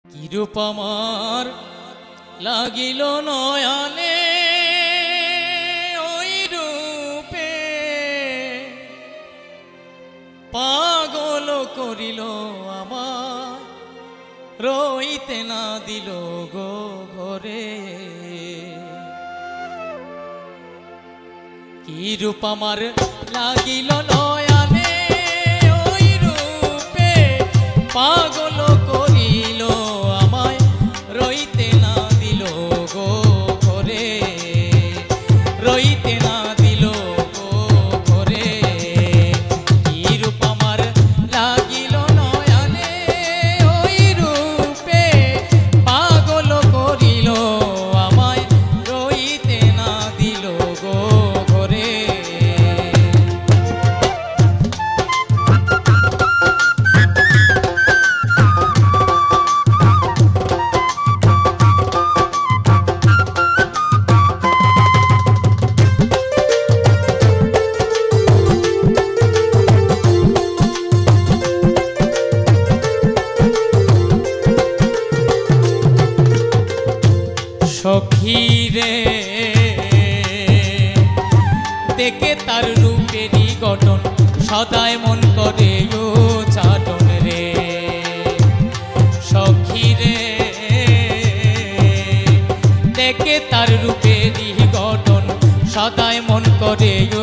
কিরূপ আমার লাগিল নয়নে ওই রূপে পাগল করিল আমার রইতে না দিল গো ঘরে। কিরূপ আমার লাগিল নয়নে ওই রূপে পাগল করিল আমায় রইতে না দিল গো ঘরে, রইতে না দিল গো ঘরে। কিরূপ আমার লাগিল নয়নে ওই রূপে পাগল করিল আমায় রইতে না দিল গো ঘরে। সখীরে দেখে তার রূপেরই গঠন সদায় মন করে ও চাটন রে। সখীরে দেখে তার রূপেরই গঠন সদায় মন করে ও